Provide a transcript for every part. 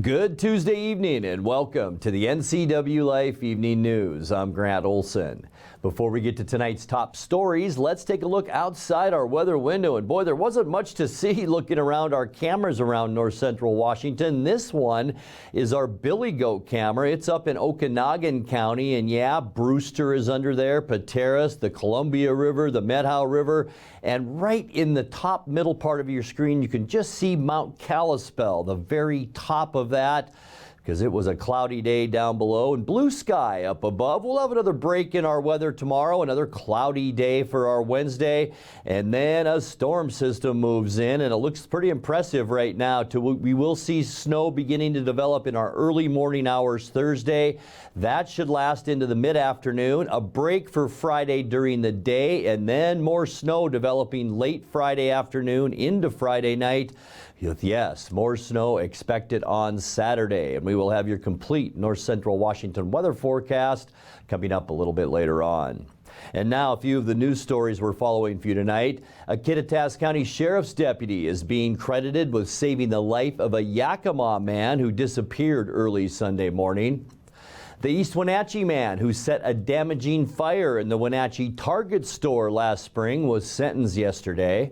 Good Tuesday evening and welcome to the NCWLIFE Evening News. I'm Grant Olson. Before we get to tonight's top stories, let's take a look outside our weather window. And boy, there wasn't much to see looking around our cameras around north central Washington. This one is our Billy Goat camera. It's up in Okanagan County, and yeah, Brewster is under there, Pateras, the Columbia River, the Methow River, and right in the top middle part of your screen, you can just see Mount Kalispell, the very top of that, because it was a cloudy day down below and blue sky up above. We'll have another break in our weather tomorrow, another cloudy day for our Wednesday, and then a storm system moves in, and it looks pretty impressive right now. We will see snow beginning to develop in our early morning hours Thursday. That should last into the mid-afternoon, a break for Friday during the day, and then more snow developing late Friday afternoon into Friday night. Yes, more snow expected on Saturday, and we will have your complete north central Washington weather forecast coming up a little bit later on. And now a few of the news stories we're following for you tonight. A Kittitas County Sheriff's deputy is being credited with saving the life of a Yakima man who disappeared early Sunday morning. The East Wenatchee man who set a damaging fire in the Wenatchee Target store last spring was sentenced yesterday.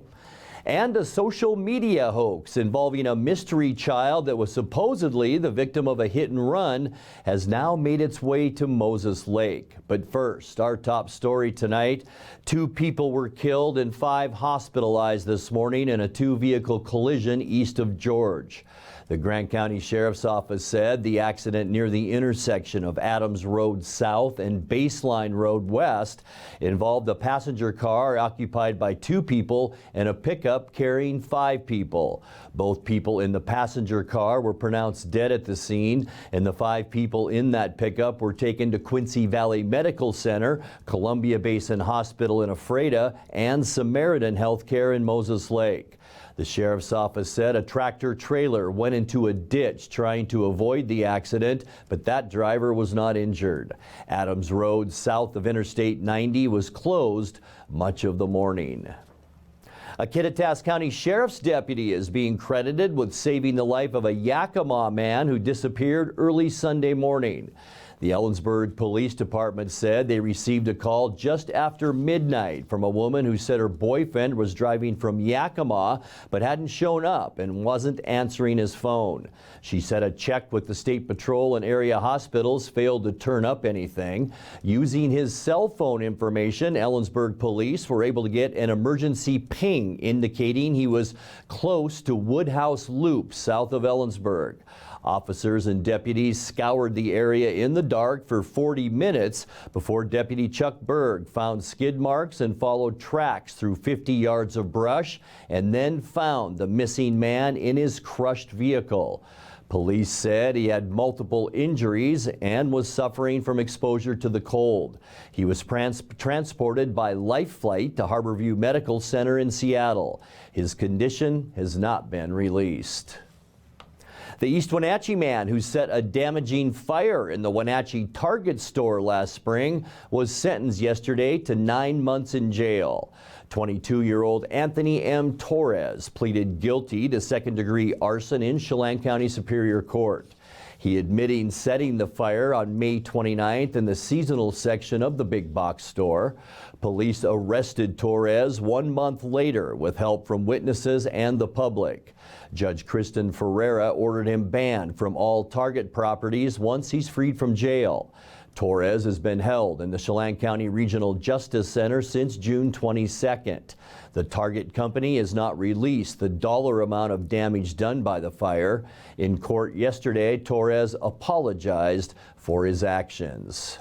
And a social media hoax involving a mystery child that was supposedly the victim of a hit and run has now made its way to Moses Lake. But first, our top story tonight. 2 people were killed and 5 hospitalized this morning in a 2-vehicle collision east of George. The Grant County Sheriff's Office said the accident near the intersection of Adams Road South and Baseline Road West involved a passenger car occupied by 2 people and a pickup carrying 5 people. Both people in the passenger car were pronounced dead at the scene, and the 5 people in that pickup were taken to Quincy Valley Medical Center, Columbia Basin Hospital in Ephrata, and Samaritan Healthcare in Moses Lake. The Sheriff's Office said a tractor trailer went into a ditch trying to avoid the accident, but that driver was not injured. Adams Road south of Interstate 90 was closed much of the morning. A Kittitas County Sheriff's deputy is being credited with saving the life of a Yakima man who disappeared early Sunday morning. The Ellensburg Police Department said they received a call just after midnight from a woman who said her boyfriend was driving from Yakima but hadn't shown up and wasn't answering his phone. She said a check with the State Patrol and area hospitals failed to turn up anything. Using his cell phone information, Ellensburg police were able to get an emergency ping indicating he was close to Woodhouse Loop south of Ellensburg. Officers and deputies scoured the area in the dark for 40 minutes before Deputy Chuck Berg found skid marks and followed tracks through 50 yards of brush and then found the missing man in his crushed vehicle. Police said he had multiple injuries and was suffering from exposure to the cold. He was transported by life flight to Harborview Medical Center in Seattle. His condition has not been released. The East Wenatchee man who set a damaging fire in the Wenatchee Target store last spring was sentenced yesterday to 9 months in jail. 22-year-old Anthony M. Torres pleaded guilty to second-degree arson in Chelan County Superior Court. He admitting setting the fire on May 29th in the seasonal section of the big box store. Police arrested Torres 1 month later with help from witnesses and the public. Judge Kristen Ferreira ordered him banned from all Target properties once he's freed from jail. Torres has been held in the Chelan County Regional Justice Center since June 22nd. The Target company has not released the dollar amount of damage done by the fire. In court yesterday, Torres apologized for his actions.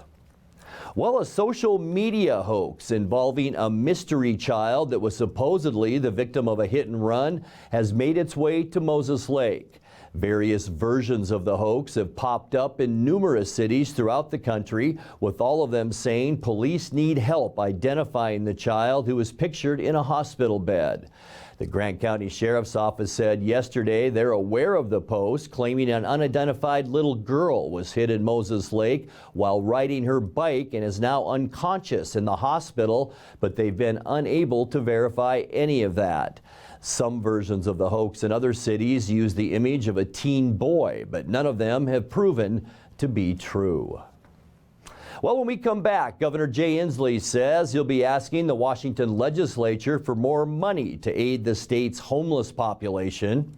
Well, a social media hoax involving a mystery child that was supposedly the victim of a hit and run has made its way to Moses Lake. Various versions of the hoax have popped up in numerous cities throughout the country, with all of them saying police need help identifying the child who was pictured in a hospital bed. The Grant County Sheriff's Office said yesterday they're aware of the post claiming an unidentified little girl was hit in Moses Lake while riding her bike and is now unconscious in the hospital, but they've been unable to verify any of that. Some versions of the hoax in other cities use the image of a teen boy, but none of them have proven to be true. Well, when we come back, Governor Jay Inslee says he'll be asking the Washington legislature for more money to aid the state's homeless population.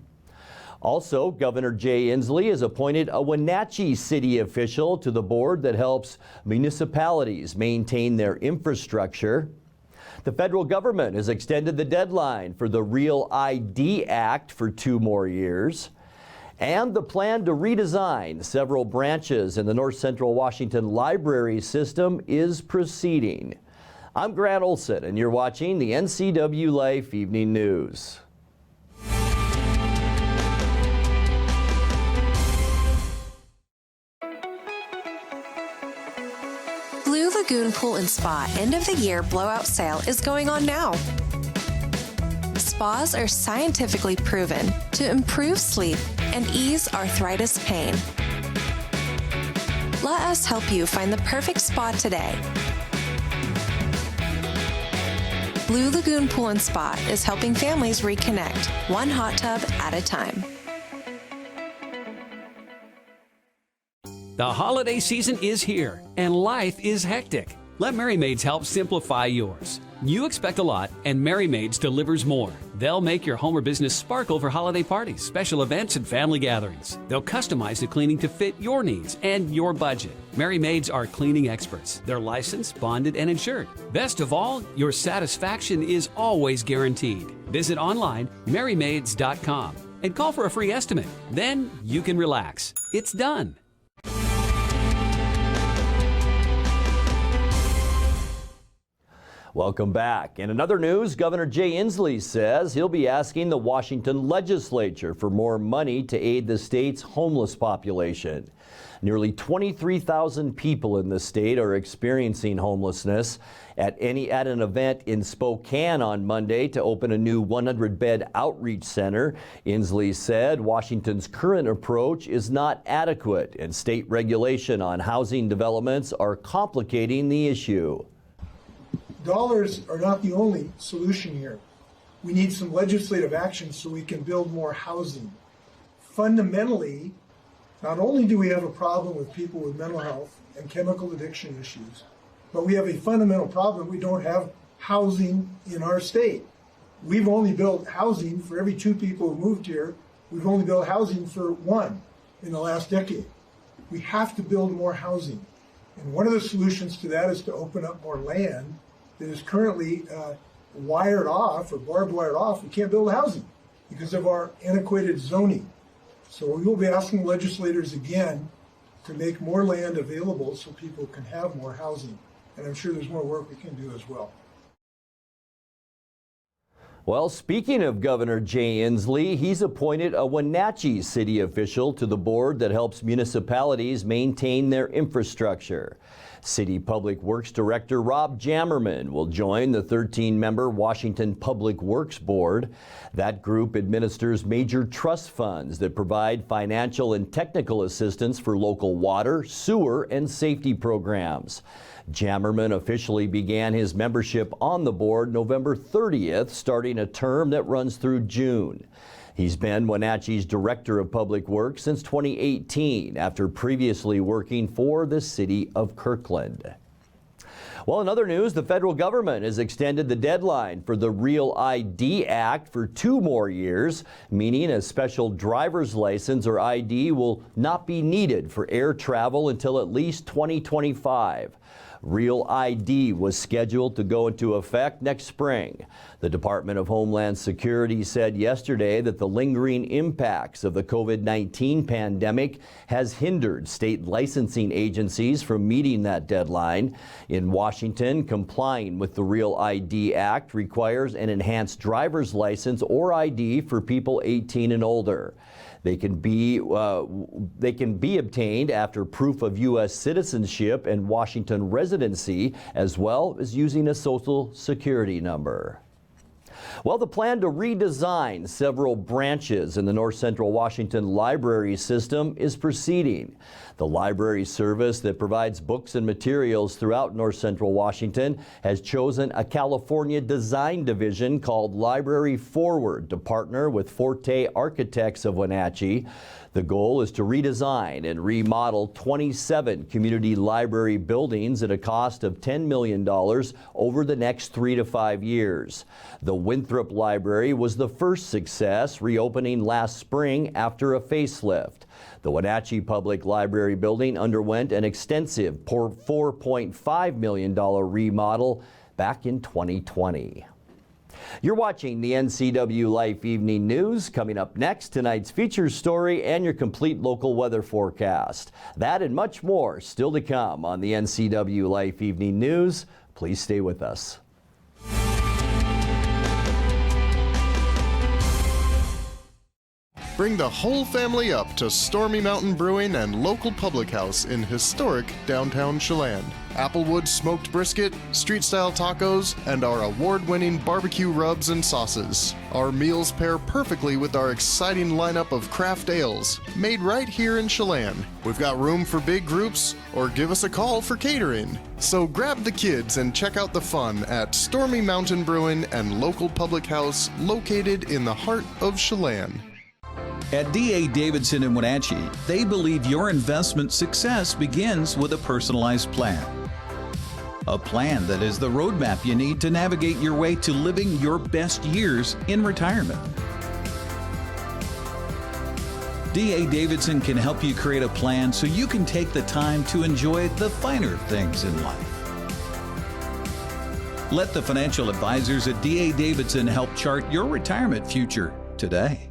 Also, Governor Jay Inslee has appointed a Wenatchee city official to the board that helps municipalities maintain their infrastructure. The federal government has extended the deadline for the Real ID Act for 2 more years. And the plan to redesign several branches in the North Central Washington library system is proceeding. I'm Grant Olson, and you're watching the NCWLIFE Evening News. Blue Lagoon Pool and Spa end of the year blowout sale is going on now. Spas are scientifically proven to improve sleep and ease arthritis pain. Let us help you find the perfect spa today. Blue Lagoon Pool and Spa is helping families reconnect, one hot tub at a time. The holiday season is here, and life is hectic. Let Merry Maids help simplify yours. You expect a lot, and Merry Maids delivers more. They'll make your home or business sparkle for holiday parties, special events, and family gatherings. They'll customize the cleaning to fit your needs and your budget. Merry Maids are cleaning experts. They're licensed, bonded, and insured. Best of all, your satisfaction is always guaranteed. Visit online, merrymaids.com, and call for a free estimate. Then you can relax. It's done. Welcome back. In another news, Governor Jay Inslee says he'll be asking the Washington legislature for more money to aid the state's homeless population. Nearly 23,000 people in the state are experiencing homelessness. At an event in Spokane on Monday to open a new 100-bed outreach center, Inslee said Washington's current approach is not adequate and state regulation on housing developments are complicating the issue. Dollars are not the only solution here. We need some legislative action so we can build more housing. Fundamentally, not only do we have a problem with people with mental health and chemical addiction issues, but we have a fundamental problem. We don't have housing in our state. We've only built housing for every 2 people who moved here. We've only built housing for 1 in the last decade. We have to build more housing. And one of the solutions to that is to open up more land that is currently wired off or barbed wired off. We can't build housing because of our antiquated zoning. So we will be asking legislators again to make more land available so people can have more housing. And I'm sure there's more work we can do as well. Well, speaking of Governor Jay Inslee, he's appointed a Wenatchee city official to the board that helps municipalities maintain their infrastructure. City Public Works Director Rob Jammerman will join the 13-member Washington Public Works Board. That group administers major trust funds that provide financial and technical assistance for local water, sewer, and safety programs. Jammerman officially began his membership on the board November 30th, starting a term that runs through June. He's been Wenatchee's Director of Public Works since 2018, after previously working for the city of Kirkland. Well, in other news, the federal government has extended the deadline for the Real ID Act for 2 more years, meaning a special driver's license or ID will not be needed for air travel until at least 2025. Real ID was scheduled to go into effect next spring. The Department of Homeland Security said yesterday that the lingering impacts of the COVID-19 pandemic has hindered state licensing agencies from meeting that deadline. In Washington, complying with the Real ID Act requires an enhanced driver's license or ID for people 18 and older. They can be obtained after proof of U.S. citizenship and Washington residency, as well as using a social security number. Well, the plan to redesign several branches in the North Central Washington library system is proceeding. The library service that provides books and materials throughout North Central Washington has chosen a California design division called Library Forward to partner with Forte Architects of Wenatchee. The goal is to redesign and remodel 27 community library buildings at a cost of $10 million over the next 3 to 5 years. The Winthrop Library was the first success, reopening last spring after a facelift. The Wenatchee Public Library building underwent an extensive $4.5 million remodel back in 2020. You're watching the NCWLIFE Evening News. Coming up next, tonight's feature story and your complete local weather forecast. That and much more still to come on the NCWLIFE Evening News. Please stay with us. Bring the whole family up to Stormy Mountain Brewing and local public house in historic downtown Chelan. Applewood smoked brisket, street-style tacos, and our award-winning barbecue rubs and sauces. Our meals pair perfectly with our exciting lineup of craft ales, made right here in Chelan. We've got room for big groups, or give us a call for catering. So grab the kids and check out the fun at Stormy Mountain Brewing and local public house located in the heart of Chelan. At D.A. Davidson in Wenatchee, they believe your investment success begins with a personalized plan. A plan that is the roadmap you need to navigate your way to living your best years in retirement. D.A. Davidson can help you create a plan so you can take the time to enjoy the finer things in life. Let the financial advisors at D.A. Davidson help chart your retirement future today.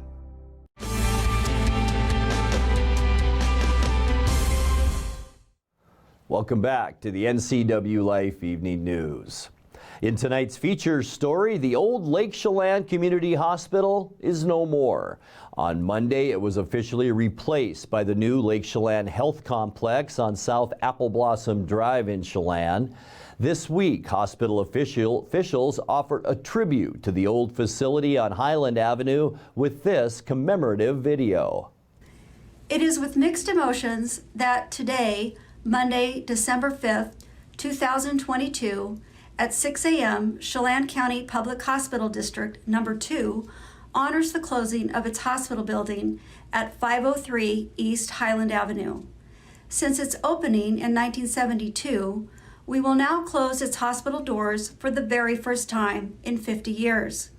Welcome back to the NCWLIFE Evening News. In tonight's feature story, the old Lake Chelan Community Hospital is no more. On Monday, it was officially replaced by the new Lake Chelan Health Complex on South Apple Blossom Drive in Chelan. This week, hospital officials offered a tribute to the old facility on Highland Avenue with this commemorative video. It is with mixed emotions that today, Monday, December 5th, 2022, at 6 a.m., Chelan County Public Hospital District Number 2 honors the closing of its hospital building at 503 East Highland Avenue. Since its opening in 1972, we will now close its hospital doors for the very first time in 50 years.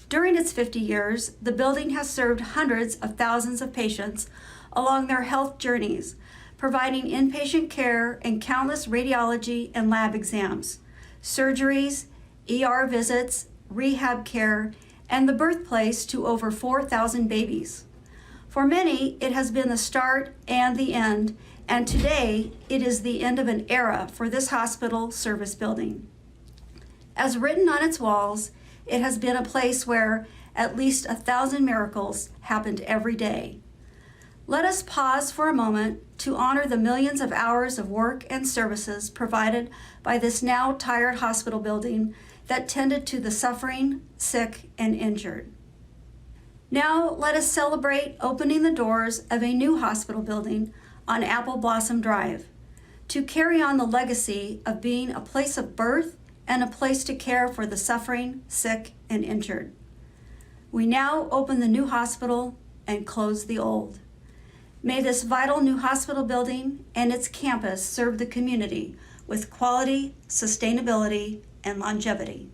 During its 50 years, the building has served hundreds of thousands of patients along their health journeys, providing inpatient care and countless radiology and lab exams, surgeries, ER visits, rehab care, and the birthplace to over 4,000 babies. For many, it has been the start and the end, and today it is the end of an era for this hospital service building. As written on its walls, it has been a place where at least 1,000 miracles happened every day. Let us pause for a moment to honor the millions of hours of work and services provided by this now tired hospital building that tended to the suffering, sick, and injured. Now let us celebrate opening the doors of a new hospital building on Apple Blossom Drive to carry on the legacy of being a place of birth and a place to care for the suffering, sick, and injured. We now open the new hospital and close the old. May this vital new hospital building and its campus serve the community with quality, sustainability, and longevity.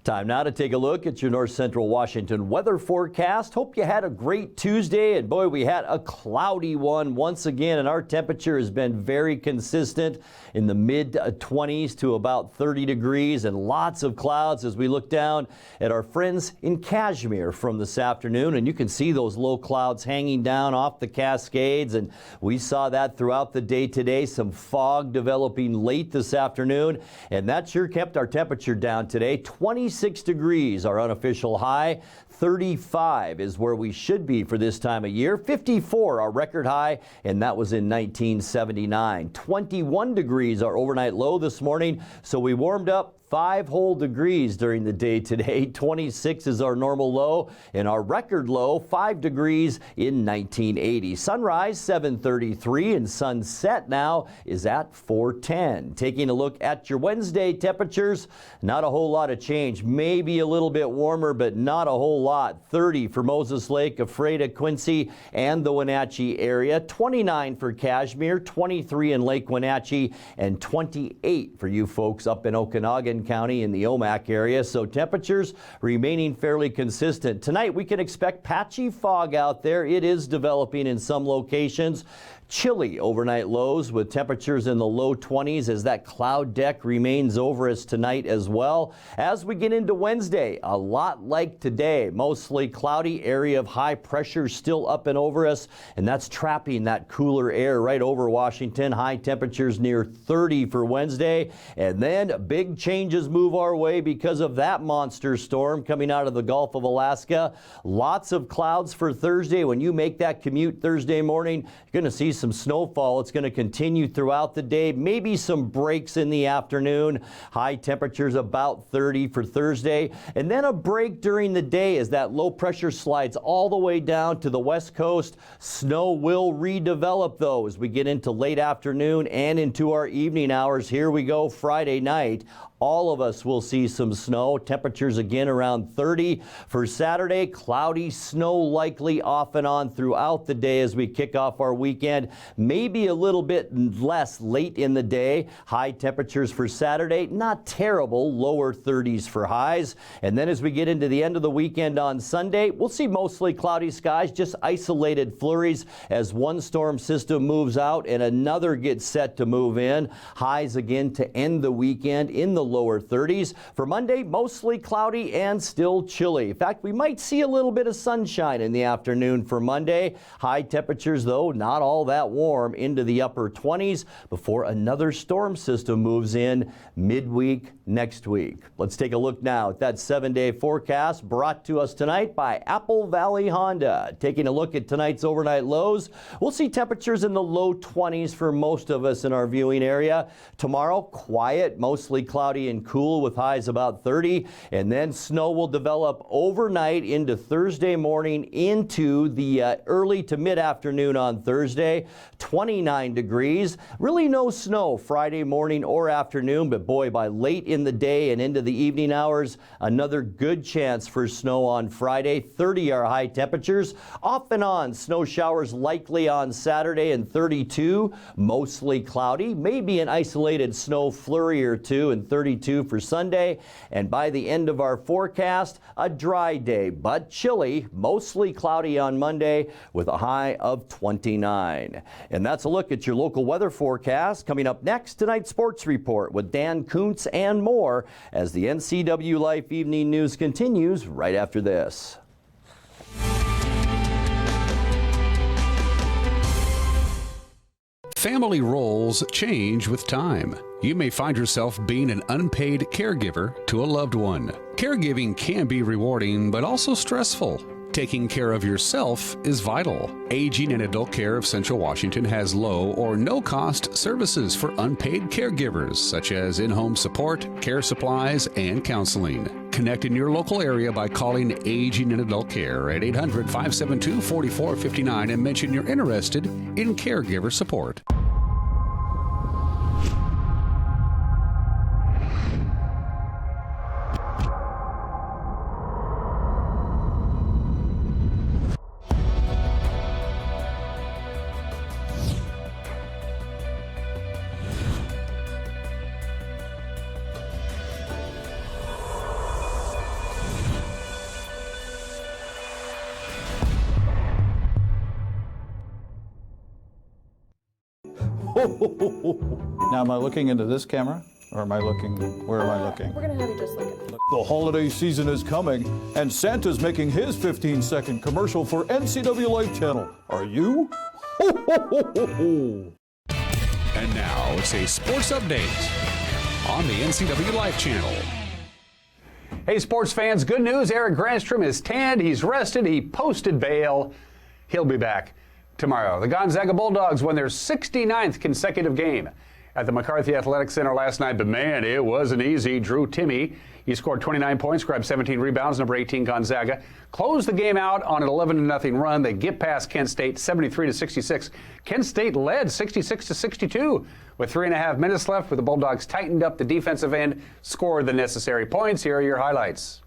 Time now to take a look at your North Central Washington weather forecast. Hope you had a great Tuesday, and boy, we had a cloudy one once again, and our temperature has been very consistent in the mid-20s to about 30 degrees and lots of clouds as we look down at our friends in Kashmir from this afternoon, and you can see those low clouds hanging down off the Cascades, and we saw that throughout the day today, some fog developing late this afternoon, and that sure kept our temperature down today. 26 degrees, our unofficial high, 35 is where we should be for this time of year. 54 our record high, and that was in 1979. 21 degrees our overnight low this morning, so we warmed up 5 whole degrees during the day today. 26 is our normal low, and our record low, 5 degrees in 1980. Sunrise, 7:33, and sunset now is at 4:10. Taking a look at your Wednesday temperatures, not a whole lot of change. Maybe a little bit warmer, but not a whole lot. 30 for Moses Lake, Ephrata, Quincy, and the Wenatchee area. 29 for Kashmir, 23 in Lake Wenatchee, and 28 for you folks up in Okanagan County in the Omak area. So temperatures remaining fairly consistent. Tonight we can expect patchy fog out there. It is developing in some locations. Chilly overnight lows with temperatures in the low 20s as that cloud deck remains over us tonight as well. As we get into Wednesday, a lot like today, mostly cloudy, area of high pressure still up and over us, and that's trapping that cooler air right over Washington. High temperatures near 30 for Wednesday, and then big changes move our way because of that monster storm coming out of the Gulf of Alaska. Lots of clouds for Thursday. When you make that commute Thursday morning, you're going to see some snowfall. It's going to continue throughout the day, maybe some breaks in the afternoon. High temperatures about 30 for Thursday, and then a break during the day as that low pressure slides all the way down to the west coast. Snow will redevelop though as we get into late afternoon and into our evening hours. Here we go, Friday night. All of us will see some snow. Temperatures again around 30. For Saturday, cloudy, snow likely off and on throughout the day as we kick off our weekend. Maybe a little bit less late in the day. High temperatures for Saturday, not terrible, lower 30s for highs. And then as we get into the end of the weekend on Sunday, we'll see mostly cloudy skies, just isolated flurries as one storm system moves out and another gets set to move in. Highs again to end the weekend in the lower 30s. For Monday, mostly cloudy and still chilly. In fact, we might see a little bit of sunshine in the afternoon for Monday. High temperatures, though, not all that warm, into the upper 20s before another storm system moves in midweek next week. Let's take a look now at that 7-day forecast brought to us tonight by Apple Valley Honda. Taking a look at tonight's overnight lows, we'll see temperatures in the low 20s for most of us in our viewing area. Tomorrow, quiet, mostly cloudy and cool with highs about 30, and then snow will develop overnight into Thursday morning into the early to mid-afternoon on Thursday. 29 degrees. Really no snow Friday morning or afternoon, but boy, by late in the day and into the evening hours, another good chance for snow on Friday. 30 our high temperatures. Off and on, snow showers likely on Saturday, and 32. Mostly cloudy. Maybe an isolated snow flurry or two, and 32 for Sunday. And by the end of our forecast, a dry day, but chilly. Mostly cloudy on Monday with a high of 29. And that's a look at your local weather forecast. Coming up next, tonight's sports report with Dan Kuntz and more as the NCWLIFE Evening News continues right after this. Family roles change with time. You may find yourself being an unpaid caregiver to a loved one. Caregiving can be rewarding, but also stressful. Taking care of yourself is vital. Aging and Adult Care of Central Washington has low or no cost services for unpaid caregivers, such as in-home support, care supplies, and counseling. Connect in your local area by calling Aging and Adult Care at 800-572-4459 and mention you're interested in caregiver support. Now, am I looking into this camera, or am I looking, where am I looking? We're gonna have you just look at The holiday season is coming, and Santa's making his 15-second commercial for NCWLIFE channel. Are you? And now it's a sports update on the NCWLIFE channel. Hey, sports fans, good news. Eric Granstrom is tanned. He's rested. He posted bail. He'll be back tomorrow. The Gonzaga Bulldogs won their 69th consecutive game at the McCarthy Athletic Center last night, but man, it wasn't easy. Drew Timme, he scored 29 points, grabbed 17 rebounds. Number 18 Gonzaga closed the game out on an 11-0 run. They get past Kent State 73-66. Kent State led 66-62 with 3.5 minutes left, but the Bulldogs tightened up the defensive end, scored the necessary points. Here are your highlights.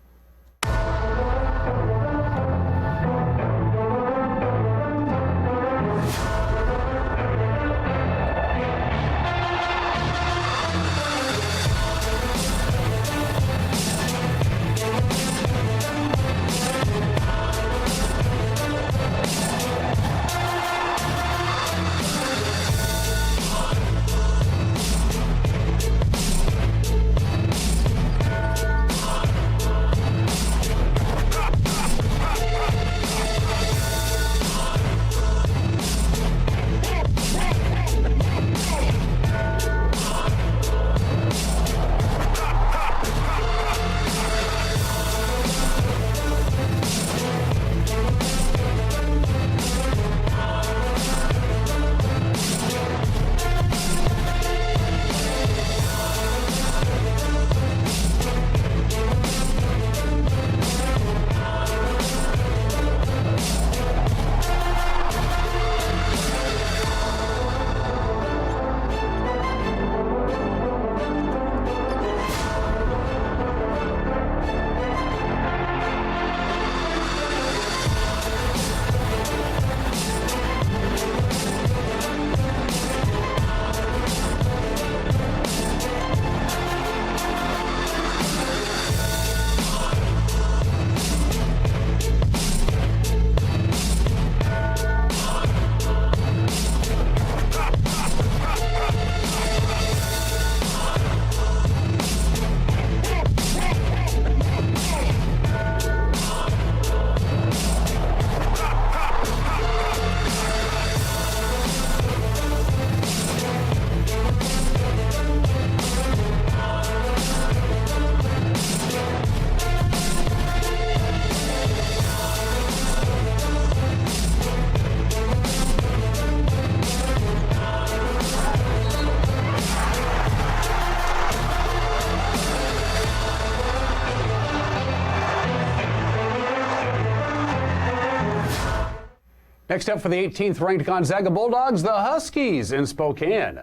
Next up for the 18th ranked Gonzaga Bulldogs, the Huskies in Spokane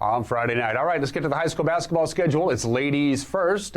on Friday night. All right, let's get to the high school basketball schedule. It's ladies first.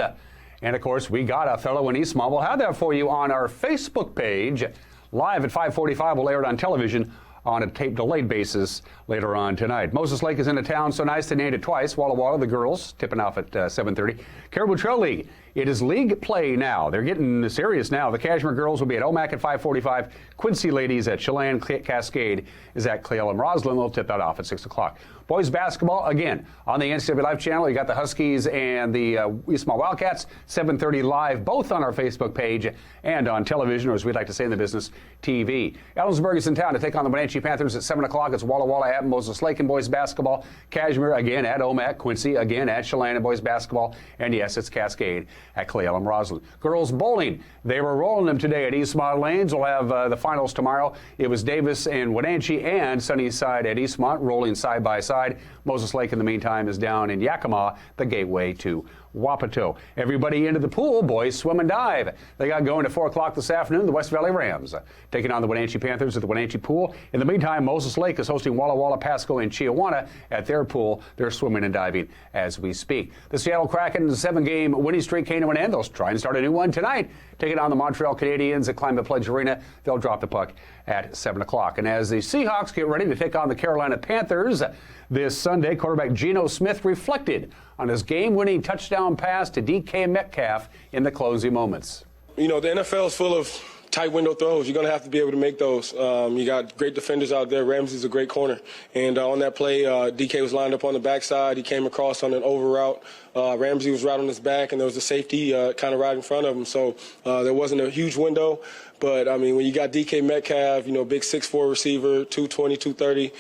And of course, we got Othello and Eastmont. We'll have that for you on our Facebook page. Live at 5:45, we'll air it on television on a tape-delayed basis later on tonight. Moses Lake is in the town, so nice they named it twice. Walla Walla, the girls, tipping off at 7:30. Caribou Trail League, it is league play now. They're getting serious now. The Cashmere girls will be at Omak at 5:45. Quincy ladies at Chelan. Cascade is at Clayell and Roslyn. They'll tip that off at 6 o'clock. Boys basketball, again, on the NCWLIFE channel. You got the Huskies and the Eastmont Wildcats, 7:30 live, both on our Facebook page and on television, or as we'd like to say in the business, TV. Ellensburg is in town to take on the Wenatchee Panthers at 7 o'clock. It's Walla Walla at Moses Lake in boys basketball. Cashmere again at Omak. Quincy again at Chelan in boys basketball. And yes, it's Cascade at Clayell and Roslyn. Girls bowling, they were rolling them today at Eastmont Lanes. We'll have the finals tomorrow. It was Davis and Wenatchee and Sunnyside at Eastmont rolling side by side. Moses Lake, in the meantime, is down in Yakima, the gateway to Wapato. Everybody into the pool, boys swim and dive. They got going at 4 o'clock this afternoon. The West Valley Rams taking on the Wenatchee Panthers at the Wenatchee pool. In the meantime, Moses Lake is hosting Walla Walla, Pasco, and Chiawana at their pool. They're swimming and diving as we speak. The Seattle Kraken's 7-game winning streak came to an end. They'll try and start a new one tonight, taking on the Montreal Canadiens at Climate Pledge Arena. They'll drop the puck at 7 o'clock. And as the Seahawks get ready to take on the Carolina Panthers this Sunday, quarterback Geno Smith reflected on his game-winning touchdown pass to DK Metcalf in the closing moments. You know, the NFL is full of tight window throws. You're going to have to be able to make those. You got great defenders out there. Ramsey's a great corner. And on that play, DK was lined up on the backside. He came across on an over route. Ramsey was right on his back, and there was a safety kind of right in front of him. So there wasn't a huge window. But, I mean, when you got DK Metcalf, you know, big 6'4" receiver, 220, 230,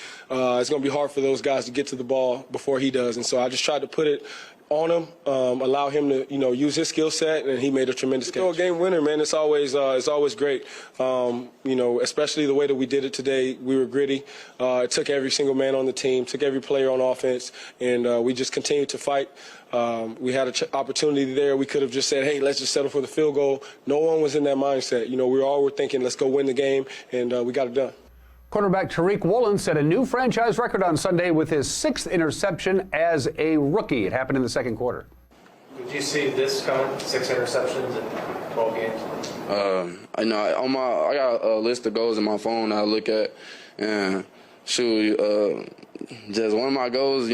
it's going to be hard for those guys to get to the ball before he does. And so I just tried to put it on him, allow him to, use his skill set, and he made a tremendous catch. Game winner, man, it's always great. Especially the way that we did it today. We were gritty. It took every single man on the team, took every player on offense, and we just continued to fight. We had an opportunity there. We could have just said, hey, let's just settle for the field goal. No one was in that mindset. We all were thinking, let's go win the game, and we got it done. Quarterback Tariq Woolen set a new franchise record on Sunday with his 6th interception as a rookie. It happened in the second quarter. Did you see this coming? 6 interceptions in 12 games? I got a list of goals in my phone I look at, and just one of my goals,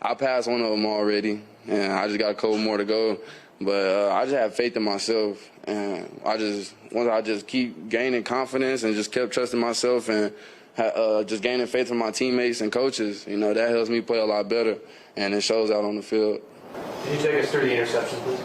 I passed one of them already, and I just got a couple more to go. But I just have faith in myself, and once I just keep gaining confidence and just kept trusting myself and just gaining faith from my teammates and coaches, that helps me play a lot better, and it shows out on the field. Can you take us through the interception, please?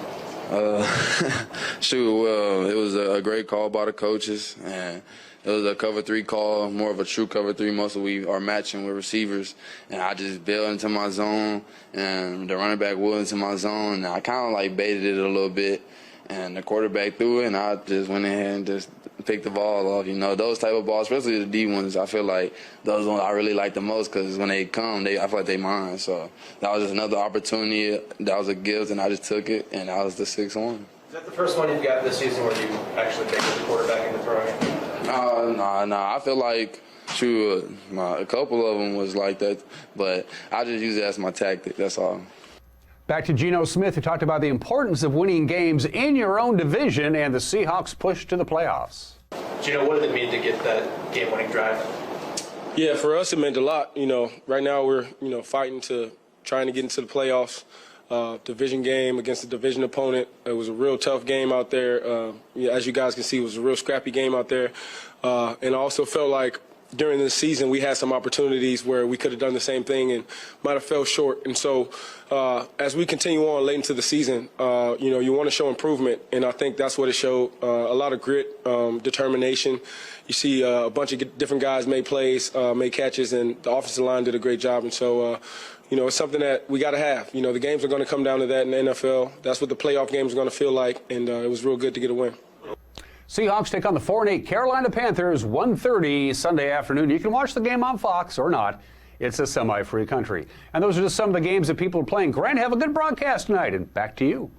It was a great call by the coaches, and it was a cover 3 call, more of a true cover 3. Most of we are matching with receivers, and I just bailed into my zone, and the running back was into my zone, and I kind of baited it a little bit, and the quarterback threw it, and I just went ahead and just picked the ball off. Those type of balls, especially the D ones, I feel like those ones I really like the most because when they come, I feel like they mine. So that was just another opportunity. That was a gift, and I just took it, and that was the 6th one. Is that the first one you've got this season where you actually picked the quarterback into throwing it? No. I feel like, a couple of them was like that, but I just use it as my tactic, that's all. Back to Geno Smith, who talked about the importance of winning games in your own division and the Seahawks' push to the playoffs. Geno, what did it mean to get that game-winning drive? Yeah, for us it meant a lot. Right now we're, fighting to trying to get into the playoffs. Division game against a division opponent. It was a real tough game out there. As you guys can see, it was a real scrappy game out there. And I also felt like during the season we had some opportunities where we could have done the same thing and might have fell short. And so as we continue on late into the season, you want to show improvement. And I think that's what it showed. A lot of grit, determination. You see a bunch of different guys make plays, make catches, and the offensive line did a great job. And so, it's something that we got to have. The games are going to come down to that in the NFL. That's what the playoff games are going to feel like, and it was real good to get a win. Seahawks take on the 4-8 Carolina Panthers, 1:30 Sunday afternoon. You can watch the game on Fox or not. It's a semi-free country. And those are just some of the games that people are playing. Grant, have a good broadcast tonight, and back to you.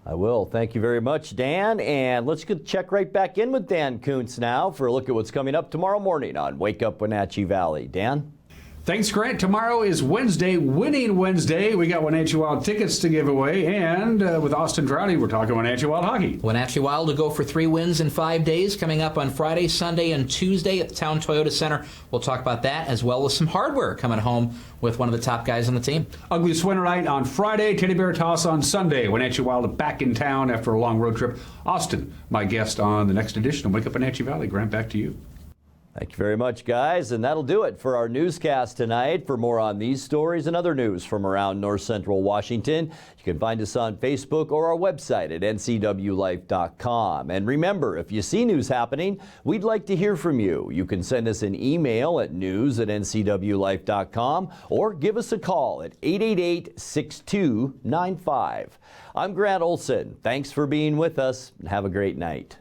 I will. Thank you very much, Dan. And let's check right back in with Dan Kuntz now for a look at what's coming up tomorrow morning on Wake Up Wenatchee Valley. Dan? Thanks, Grant. Tomorrow is Wednesday, Winning Wednesday. We got Wenatchee Wild tickets to give away. And with Austin Trouty, we're talking Wenatchee Wild hockey. Wenatchee Wild to go for 3 wins in 5 days coming up on Friday, Sunday, and Tuesday at the Town Toyota Center. We'll talk about that as well as some hardware coming home with one of the top guys on the team. Ugly Sweater Night on Friday, Teddy Bear Toss on Sunday. Wenatchee Wild back in town after a long road trip. Austin, my guest on the next edition of Wake Up Wenatchee Valley. Grant, back to you. Thank you very much, guys. And that'll do it for our newscast tonight. For more on these stories and other news from around North Central Washington, you can find us on Facebook or our website at ncwlife.com. And remember, if you see news happening, we'd like to hear from you. You can send us an email at news@ncwlife.com or give us a call at 888-6295. I'm Grant Olson. Thanks for being with us, and have a great night.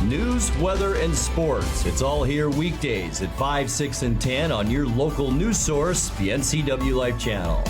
News, weather, and sports. It's all here weekdays at 5, 6, and 10 on your local news source, the NCW Life channel.